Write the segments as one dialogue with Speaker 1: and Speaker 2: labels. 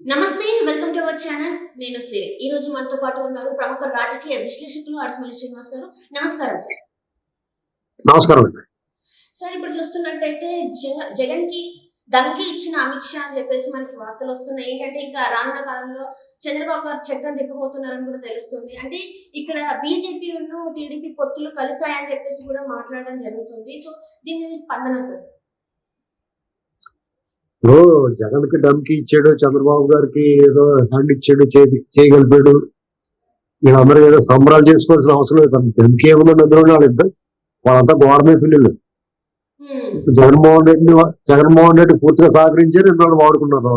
Speaker 1: నమస్తే welcome to our channel. నేను సిరి. ఈ రోజు మనతో పాటు ఉన్నారు ప్రముఖ రాజకీయ విశ్లేషకులు అడసమల్లి శ్రీనివాస్ గారు. నమస్కారం సార్.
Speaker 2: నమస్కారం అండి.
Speaker 1: సార్ ఇప్పుడు చూస్తున్నట్టయితే జగన్ కి ధమ్కి ఇచ్చిన అమిత్ షా అని చెప్పేసి మనకి వార్తలు వస్తున్నాయి. ఏంటంటే ఇంకా రానున్న కాలంలో చంద్రబాబు గారు చక్రం తిప్పబోతున్నారని కూడా తెలుస్తుంది. అంటే ఇక్కడ బీజేపీ టీడీపీ పొత్తులు కలిసాయని చెప్పేసి కూడా మాట్లాడడం జరుగుతుంది. సో దీని మీద స్పందన సార్.
Speaker 2: ఇప్పుడు జగన్ కి డమ్కి ఇచ్చాడు, చంద్రబాబు గారికి ఏదో హ్యాండ్ ఇచ్చాడు, చేయగలిపాడు. వీళ్ళందరూ ఏదో సంబరాలు చేసుకోవాల్సిన అవసరం లేదు. డమ్కి ఏమన్నా అందులో వాళ్ళిద్దరు వాళ్ళంతా గవర్నమెంట్ పిల్లలు. జగన్మోహన్ రెడ్డి పూర్తిగా సహకరించారు, ఇన్నాళ్ళు వాడుకున్నారు.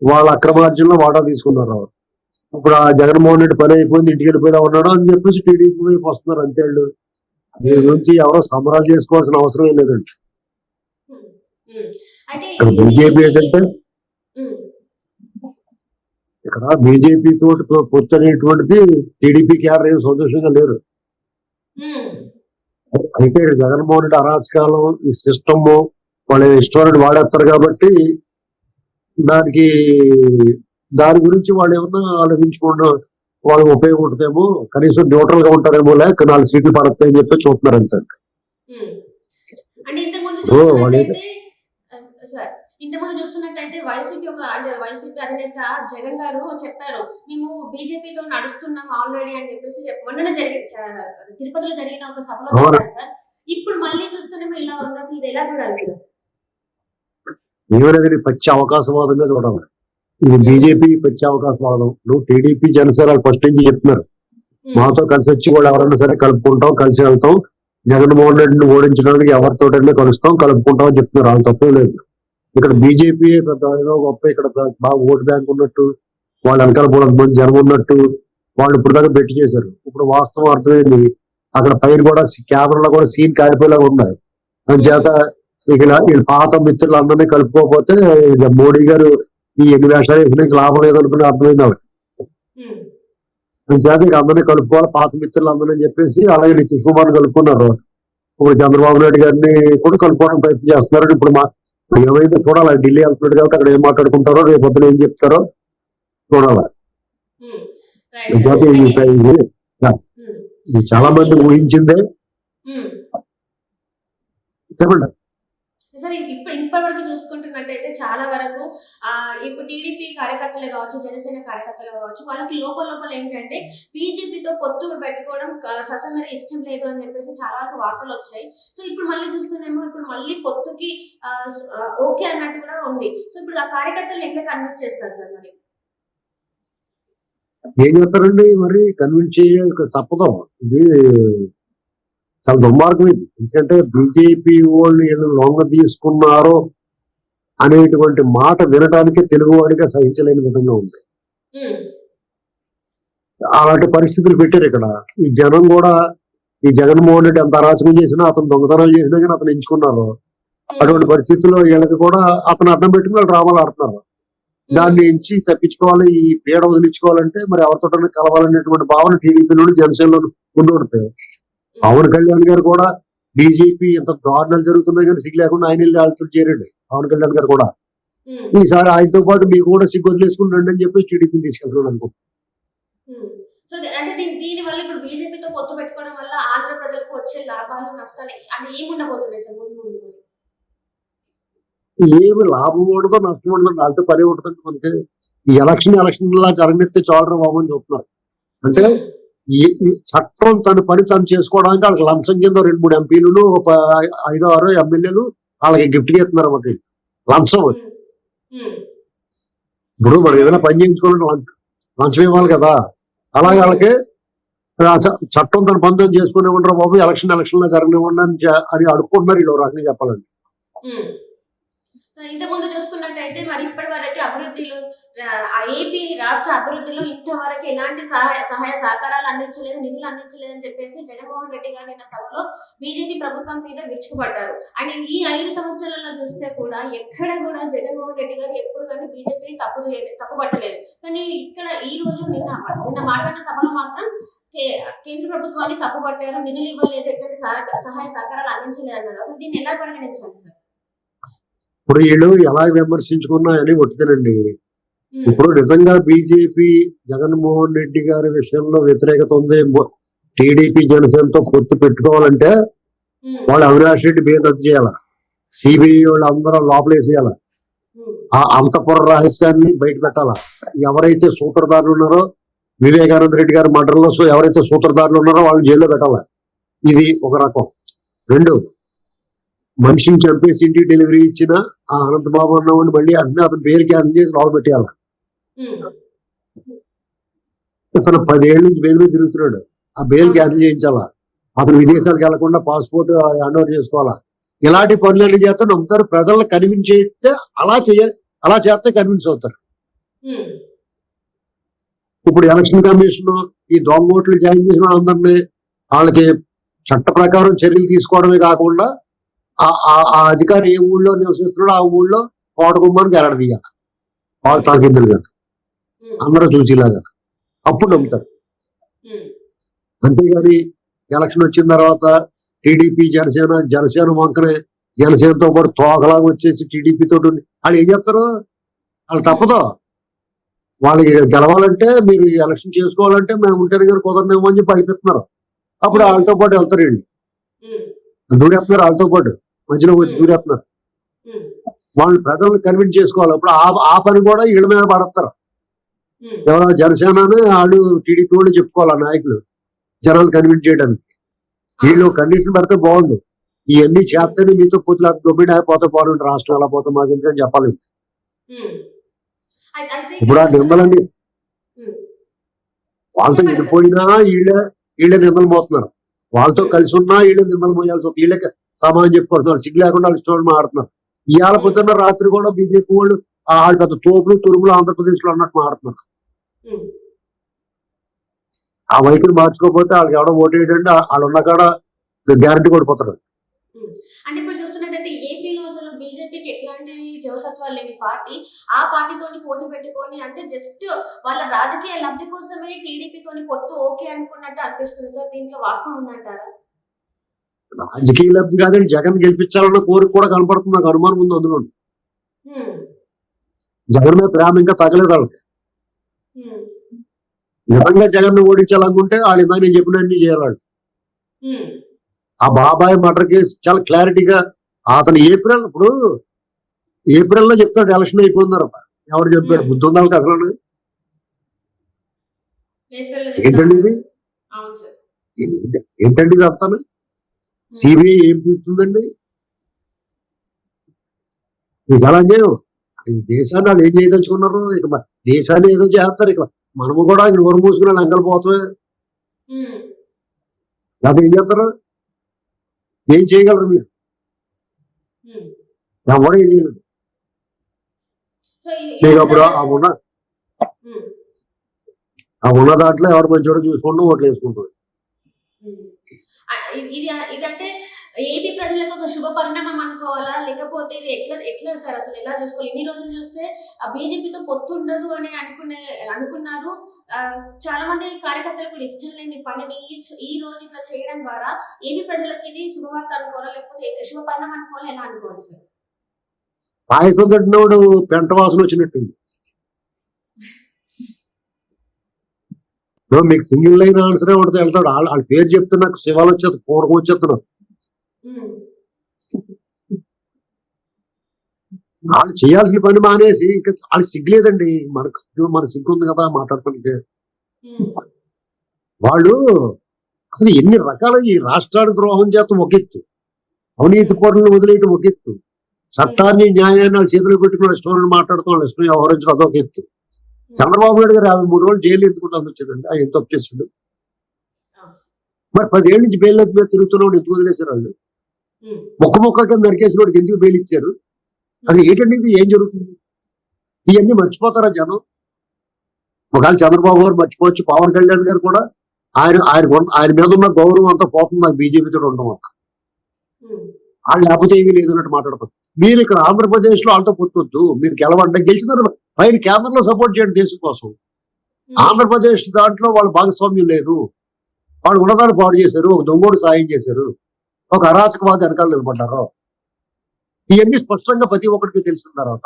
Speaker 2: వాళ్ళ అక్రమార్జనలో వాటా తీసుకున్నారు. ఇప్పుడు ఆ జగన్మోహన్ రెడ్డి పని అయిపోయింది, ఇంటికి వెళ్ళిపోయినా ఉన్నాడు అని చెప్పేసి టీడీపీ వైపు వస్తున్నారు అంతే. వాళ్ళు దీని గురించి ఎవరో సంబరాలు చేసుకోవాల్సిన అవసరం ఏం లేదండి. ఇక్కడ బీజేపీ ఏంటంటే ఇక్కడ బీజేపీ తోటి పొత్తు అనేటువంటిది టీడీపీ క్యాడర్ ఏం సంతోషంగా లేరు. అయితే జగన్మోహన్ రెడ్డి అరాచకాలు ఈ సిస్టమ్ వాళ్ళు ఇష్టం వాడేస్తారు కాబట్టి దాని గురించి వాళ్ళు ఏమన్నా ఆలోచించకుండా వాళ్ళకి ఉపయోగపడుతుందేమో, కనీసం న్యూట్రల్ గా ఉంటారేమో, లేక 4 సీట్లు పడతాయని చెప్పి చూస్తున్నారు అంతే.
Speaker 1: ఇంతకుముందు చూస్తున్నట్టయితే వైసీపీ అధినేత జగన్ గారు చెప్పారు, మేము బీజేపీతో నడుస్తున్నాం ఆల్రెడీ అని చెప్పేసి మొన్న తిరుపతిలో జరిగిన ఒక సభలో చెప్పారు సార్. ఇప్పుడు మళ్ళీ చూస్తేనేమో ఇలా ఉంది. అసలు ఇది ఎలా చూడాలి సార్?
Speaker 2: ఏమైనా పచ్చి అవకాశవాదంగా చూడాలి. ఇది బీజేపీ పచ్చి అవకాశవాదం. టీడీపీ జనసేన ఫస్ట్ నుంచి చెప్తున్నారు, మాతో కలిసి వచ్చి కూడా ఎవరైనా సరే కలుపుకుంటాం, కలిసి వెళ్తాం, జగన్మోహన్ రెడ్డిని ఓడించడానికి ఎవరితోటైనా కలుస్తాం, కలుపుకుంటాం అని చెప్తున్నారు. వాళ్ళు తప్పే లేదు. ఇక్కడ బీజేపీ పెద్ద ఏదో గొప్ప ఇక్కడ బాగా ఓటు బ్యాంక్ ఉన్నట్టు, వాళ్ళు వెనకాల 300 మంది జనం ఉన్నట్టు వాళ్ళు ఇప్పుడు దాకా పెట్టి చేశారు. ఇప్పుడు వాస్తవం అర్థమైంది. అక్కడ పైన కూడా కేంద్రంలో కూడా సీన్ కాలిపోయేలాగా ఉంది. అందుచేత వీళ్ళ పాత మిత్రులు అందరినీ కలుపుకోకపోతే మోడీ గారు ఈ 8 వేషాలు వేసిన లాభం లేదనుకుని అర్థమైంది ఆవిడ. అందుచేత ఇక అందరినీ కలుపుకోవాలి, పాత మిత్రులు అందరినీ చెప్పేసి అలాగే నితీష్ కుమార్ కలుపుకున్నారు. ఇప్పుడు చంద్రబాబు నాయుడు గారిని కూడా కలుపుకోవడానికి ప్రయత్నం చేస్తున్నారు. ఇప్పుడు ఏమైందో చూడాలి. ఢిల్లీ వెళ్తున్నాడు కాబట్టి అక్కడ ఏం మాట్లాడుకుంటారో, రేపు పొద్దున ఏం చెప్తారో చూడాలి. చాలా మంది ఊహించిందే. చెప్పండి
Speaker 1: సరే. ఇప్పటి వరకు చూసుకుంటున్నట్టయితే చాలా వరకు ఇప్పుడు టీడీపీ కార్యకర్తలు కావచ్చు, జనసేన కార్యకర్తలు కావచ్చు, వాళ్ళకి లోపల ఏంటంటే బీజేపీతో పొత్తు పెట్టుకోవడం ససమరి ఇష్టం లేదు అని చెప్పేసి చాలా వరకు వార్తలు వచ్చాయి. సో ఇప్పుడు మళ్ళీ చూస్తున్నామో ఇప్పుడు మళ్ళీ పొత్తుకి ఓకే అన్నట్టు కూడా ఉంది. సో ఇప్పుడు ఆ కార్యకర్తలు ఎట్లా కన్విన్స్ చేస్తారు సార్? మరి
Speaker 2: ఏం చెప్తారండి, మరి కన్విన్స్ చేయ తప్పదు. ఇది చాలా దుర్మార్గం ఇది. ఎందుకంటే బీజేపీ వాళ్ళు ఏదో లొంగ తీసుకున్నారో అనేటువంటి మాట వినడానికే తెలుగు వాడిగా సహించలేని విధంగా ఉంది. అలాంటి పరిస్థితులు పెట్టారు ఇక్కడ. ఈ జనం కూడా ఈ జగన్మోహన్ రెడ్డి ఎంత అరాచకం చేసినా, అతను దొంగతనాలు చేసినా కానీ అతను ఎంచుకున్నారు. అటువంటి పరిస్థితుల్లో వీళ్ళకి కూడా అతను అడ్డం పెట్టుకుని వాళ్ళు డ్రామాలు ఆడుతున్నారు. దాన్ని ఎంచి తప్పించుకోవాలి, ఈ పీడ వదిలించుకోవాలంటే మరి ఎవరితో కలవాలనేటువంటి భావన టీడీపీ నుండి జనసేనలో ఉండుంటాయి. పవన్ కళ్యాణ్ గారు కూడా బీజేపీ ఎంత దారుణాలు జరుగుతున్నాయి కానీ సిగ్గు లేకుండా ఆయన వెళ్ళి వాళ్ళతో చేరండి. పవన్ కళ్యాణ్ గారు కూడా ఈసారి ఆయనతో పాటు మీకు కూడా సిగ్గు వదిలేసుకుని రండి అని చెప్పేసి టీడీపీని తీసుకెళ్తున్నాడు అనుకుంటున్నాను.
Speaker 1: సో అంటే దీని వల్ల ఇప్పుడు బీజేపీతో పొత్తు పెట్టుకోవడం వల్ల ఆంధ్ర ప్రజలకు వచ్చే లాభాలు నష్టాలు అంటే ఏముండబోతున్నాయి సార్? ముందు
Speaker 2: ఏమి లాభం ఉండదో నష్టం ఉండదు, వాళ్ళతో పని ఉంటుందంటే మనకి ఈ ఎలక్షన్ లా జరగనిస్తే చాలరా బాబు అని చెప్తున్నారు. అంటే ఈ చట్టం తన పని తను చేసుకోవడానికి వాళ్ళకి లంచం కింద 2-3 ఎంపీలు, 5-6 ఎమ్మెల్యేలు వాళ్ళకి గిఫ్ట్ ఇస్తున్నారు అన్నమాట. లంచం అది. ఇప్పుడు మనం ఏదైనా పని చేయించుకోవాలంటే లంచం ఇవ్వాలి కదా. అలాగే వాళ్ళకి చట్టం తన పని తను చేసుకునే ఉంటారు బాబు, ఎలక్షన్ లా జరగనివ్వండి అని అడుక్కుంటున్నారు వీళ్ళు రకంగా చెప్పాలండి.
Speaker 1: ఇంతకుముందు చూసుకున్నట్టయితే మరి ఇప్పటి వరకు అభివృద్ధిలో ఏపీ రాష్ట్ర అభివృద్ధిలో ఇంతవరకు ఎలాంటి సహాయ సహకారాలు అందించలేదు, నిధులు అందించలేదని చెప్పేసి జగన్మోహన్ రెడ్డి గారు నిన్న సభలో బీజేపీ ప్రభుత్వం మీద విరుచుకుపడ్డారు. అండ్ ఈ 5 సంవత్సరాలలో చూస్తే కూడా ఎక్కడ కూడా జగన్మోహన్ రెడ్డి గారు ఎప్పుడు కానీ బీజేపీని తప్పుపట్టలేదు. కానీ ఇక్కడ ఈ రోజు నిన్న మాట్లాడిన సభలో మాత్రం కేంద్ర ప్రభుత్వాన్ని తప్పుపట్టారు, నిధులు ఇవ్వలేదు, ఎట్లాంటి సహాయ సహకారాలు అందించలేదు అన్నారు. అసలు దీన్ని ఎలా పరిగణించాలి సార్?
Speaker 2: ఇప్పుడు వీళ్ళు ఎలా విమర్శించుకున్నా అని ఒట్టిదేనండి. ఇప్పుడు నిజంగా బీజేపీ జగన్మోహన్ రెడ్డి గారి విషయంలో వ్యతిరేకత ఉంది, టీడీపీ జనసేనతో పొత్తు పెట్టుకోవాలంటే వాళ్ళు అవినాష్ రెడ్డి బెయిల్ రద్దు చేయాల, సిబిఐ వాళ్ళు అందరూ లోపలేసేయాల, ఆ అంతఃపుర రహస్యాన్ని బయట పెట్టాల. ఎవరైతే సూత్రధారులు ఉన్నారో వివేకానంద రెడ్డి గారి మర్డర్లో ఎవరైతే సూత్రధారులు ఉన్నారో వాళ్ళని జైల్లో పెట్టాల. ఇది ఒక రకం. రెండు, మనిషిని చంపేసి ఇంటికి డెలివరీ ఇచ్చిన ఆ అనంతబాబు అన్నవాడిని మళ్ళీ అన్ని అతని పేరు క్యాన్సిల్ చేసి లోపల పెట్టేయాలి. ఇతను 10 ఏళ్ళ నుంచి బెయిల్ మీద తిరుగుతున్నాడు, ఆ బెయిల్ క్యాన్సిల్ చేయించాలా, అతను విదేశాలకు వెళ్లకుండా పాస్పోర్ట్ హ్యాండ్ ఓవర్ చేసుకోవాలా. ఇలాంటి పనులన్నీ చేస్తే నమ్ముతారు, ప్రజలను కన్విన్స్ చేస్తే అలా చేస్తే కన్విన్స్ అవుతారు. ఇప్పుడు ఎలక్షన్ కమిషన్ ఈ దొంగ ఓట్లు జాయిన్ చేసిన అందరినీ వాళ్ళకి చట్ట ప్రకారం చర్యలు తీసుకోవడమే కాకుండా ఆ అధికారి ఏ ఊళ్ళో నివసిస్తున్నాడో ఆ ఊళ్ళో కోట గుమ్మానికి ఎరడదీయాలి, వాళ్ళు తాకిందులు కాదు, అందరూ చూసేలాగా, అప్పుడు నమ్ముతారు. అంతేగాని ఎలక్షన్ వచ్చిన తర్వాత టీడీపీ జనసేన వంకనే జనసేనతో పాటు తోకలాగా వచ్చేసి టీడీపీ తోటి వాళ్ళు ఏం చెప్తారు, వాళ్ళు తప్పదు. వాళ్ళకి గెలవాలంటే మీరు ఎలక్షన్ చేసుకోవాలంటే మేము ఉంటేనే కానీ కుదరనేమో అని చెప్పి అయిపోతున్నారు. అప్పుడు వాళ్ళతో పాటు వెళ్తారండి, దూరేస్తున్నారు, వాళ్ళతో పాటు మధ్యలో వచ్చి దూరేస్తున్నారు. వాళ్ళు ప్రజలను కన్విన్స్ చేసుకోవాలి. అప్పుడు ఆ పని కూడా వీళ్ళ మీద పడతారు. ఎవరో జనసేనని వాళ్ళు టీడీపీ వాళ్ళు చెప్పుకోవాలి నాయకులు జనాలు కన్విన్స్ చేయడానికి. వీళ్ళు కండిషన్ పెడితే బాగుండు, ఇవన్నీ చేస్తేనే మీతో పొత్తులు దొబ్బిడి పోతే బాగుంటుంది, రాష్ట్రం ఎలా పోతే మాకు ఎందుకని చెప్పాలి. ఇప్పుడు ఆ నిమ్మలండి వాళ్ళతో విడిపోయినా వీళ్ళే నిమ్మలు మోతున్నారు, వాళ్ళతో కలిసి ఉన్నా వీళ్ళే నిమ్మలు మోయాల్సి వస్తుంది. వీళ్ళకి సమానం చెప్పుకుంటున్నారు, సిగ్గు లేకుండా వాళ్ళు ఇష్టం మాట్లాడుతున్నారు. ఇవాళ పొద్దున్న రాత్రి కూడా బీజేపీ వాళ్ళు వాళ్ళు పెద్ద తోపులు తురుములు ఆంధ్రప్రదేశ్ లో అన్నట్టు మాట్లాడుతున్నారు. ఆ వైఖరి మార్చుకోకపోతే వాళ్ళకి ఎవడో ఓటు వేయడంటే వాళ్ళు ఉన్న కాడ గ్యారంటీ కొడిపోతారు.
Speaker 1: అంటే ఇప్పుడు చూస్తున్నట్టయితే ఏపీలో అసలు బీజేపీకి ఎట్లాంటి జవసత్వాలు లేని పార్టీ ఆ పార్టీతోని పోటీ పెట్టుకొని అంటే జస్ట్ వాళ్ళ రాజకీయ లబ్ధి కోసమే టీడీపీతోని పొత్తు ఓకే అనుకున్నట్టు అనిపిస్తుంది సార్. దీంట్లో వాస్తవం ఉందంటారా?
Speaker 2: రాజకీయ లబ్ధి కాదండి, జగన్ గెలిపించాలన్న కోరిక కూడా కనపడుతుంది. నాకు అనుమానం ఉంది అందులో. జగన్ మీద ప్రేమ ఇంకా తగలేదు వాళ్ళకి. నిజంగా జగన్ ఓడించాలనుకుంటే వాళ్ళు ఇందాక నేను చెప్పినన్ని చేయాలి. ఆ బాబాయ్ మర్డర్ కేసు చాలా క్లారిటీగా అతను ఏప్రిల్లో చెప్తాడు ఎలక్షన్ అయిపోతున్నారు. ఎవరు చెప్పాడు? బుద్ధి ఉందా వాళ్ళకి అసలు? ఏంటండి ఇది? ఏంటండి ఇది అంతాను? సిబిఐ ఏం చూస్తుందండి? ఇది చాలా అన్యాయం. దేశాన్ని వాళ్ళు ఏం చేయదలుచుకున్నారు? ఇక దేశాన్ని ఏదో చేస్తారు, ఇక మనము కూడా నోరు మూసుకుని లంకలు పోతామే. అది ఏం చేస్తారు? ఏం చేయగలరు మీరు? ఎవడో ఏం చేయలేదు. మీకు అప్పుడు ఆ ఉన్న దాంట్లో ఎవరు మంచివాడు చూసుకుంటూ ఓట్లు వేసుకుంటారు.
Speaker 1: ఇదంటే ఏపీ ప్రజలకు ఒక శుభ పరిణామం అనుకోవాలా, లేకపోతే ఇది ఎట్లా సార్ అసలు ఎలా చూసుకోవాలి? ఇన్ని రోజులు చూస్తే ఆ బీజేపీతో పొత్తు ఉండదు అని అనుకున్నారు. చాలా మంది కార్యకర్తలు కూడా ఇష్టం లేని పనిని ఈ రోజు ఇట్లా చేయడం ద్వారా ఏపీ ప్రజలకి ఇది శుభవార్త అనుకోవాలా, లేకపోతే శుభ పరిణామం అనుకోవాలా, ఎలా అనుకోవాలి సార్?
Speaker 2: పాయసం కట్టినోడు పెంట వాసన వచ్చినట్టుంది. మీకు సింగిల్ లైన్ ఆన్సరే ఒకటి వెళ్తాడు. వాళ్ళ పేరు చెప్తే నాకు శివాలు వచ్చేది, పూర్వకం వచ్చేస్తున్నాడు. వాళ్ళు చేయాల్సిన పని మానేసి ఇంకా వాళ్ళు సిగ్గులేదండి. మన సిగ్గు ఉంది కదా మాట్లాడుతుంటే. వాళ్ళు అసలు ఎన్ని రకాల ఈ రాష్ట్రానికి ద్రోహం చేస్తాం ఒక ఎత్తు, అవినీతి పనులను వదిలేయటం ఒక ఎత్తు, చట్టాన్ని న్యాయాన్ని వాళ్ళ చేతులు పెట్టుకుని ఇష్టం మాట్లాడుతాం, వాళ్ళ ఇష్టం వ్యవహరించడం అదొక ఎత్తు. చంద్రబాబు నాయుడు గారు 53 రోజులు జైలు ఎందుకుంటాను వచ్చిందండి? ఆయన ఎంత చేసిండు? మరి 10 ఏళ్ళ నుంచి బెయిల్ మీద తిరుగుతున్నాడు, ఎందుకు వదిలేశారు వాళ్ళు? మొక్క కింద నరికేసిన వాడికి ఎందుకు బెయిల్ ఇచ్చారు? అది ఏంటండి? ఇది ఏం జరుగుతుంది? ఇవన్నీ మర్చిపోతారా జనం? ఒకవేళ చంద్రబాబు గారు మర్చిపోవచ్చు, పవన్ కళ్యాణ్ గారు కూడా ఆయన మీద ఉన్న గౌరవం అంతా పోతుంది నాకు బీజేపీతో ఉండడం వల్ల. వాళ్ళు లేకపోతే ఏమీ లేదన్నట్టు మాట్లాడతారు. మీరు ఇక్కడ ఆంధ్రప్రదేశ్ లో వాళ్ళతో పొత్తొద్దు, మీరు గెలవంటే గెలిచిన పైన కేంద్రంలో సపోర్ట్ చేయండి దేశం కోసం. ఆంధ్రప్రదేశ్ దాంట్లో వాళ్ళ భాగస్వామ్యం లేదు. వాళ్ళు ఉన్నదాన్ని పాడు చేశారు, ఒక దొంగోడు సాయం చేశారు, ఒక అరాచకవాది వెనకాల నిలబడ్డారు. ఇవన్నీ స్పష్టంగా ప్రతి ఒక్కరికి తెలిసిన తర్వాత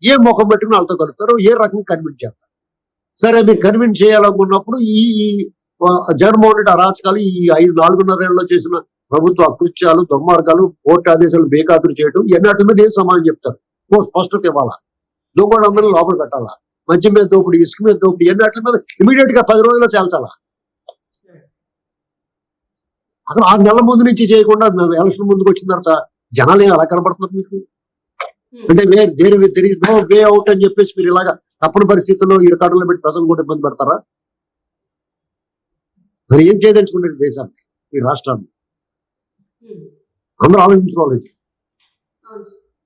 Speaker 2: ఏ ముఖం పెట్టుకుని వాళ్ళతో కలుపుతారు, ఏ రకంగా కన్విన్స్ చేస్తారు. సరే మీరు కన్విన్స్ చేయాలనుకున్నప్పుడు ఈ జగన్మోహన్ రెడ్డి అరాచకాలు ఈ 4.5 ఏళ్లలో చేసిన ప్రభుత్వ అకృత్యాలు, దుర్మార్గాలు, కోర్టు ఆదేశాలు బేఖాతురు చేయడం ఇవన్నీ మీద ఏం సమాధానం చెప్తారు? స్పష్టత ఇవ్వాలా. దొంగలందరూ లోపల పెట్టాలా, మద్యం మీద దోపిడీ, ఇసుక మీద దోపిడీ, ఎన్నట్ల మీద ఇమీడియట్ గా 10 రోజుల్లో చేల్చాలా. అసలు 6 నెలల ముందు నుంచి చేయకుండా ఎలక్షన్ ముందుకు వచ్చిన తర్వాత జనాలు ఏం అలా కనపడుతున్నారు మీకు? అంటే there is no way out అని చెప్పేసి మీరు ఇలాగా తప్పని పరిస్థితుల్లో ఈ రికార్డులో పెట్టి ప్రజలు కూడా ఇబ్బంది పెడతారా? మరి ఏం చేయదలుచుకుంటే దేశాన్ని, ఈ రాష్ట్రాన్ని అందరూ ఆలోచించుకోవాలి.
Speaker 1: అవును.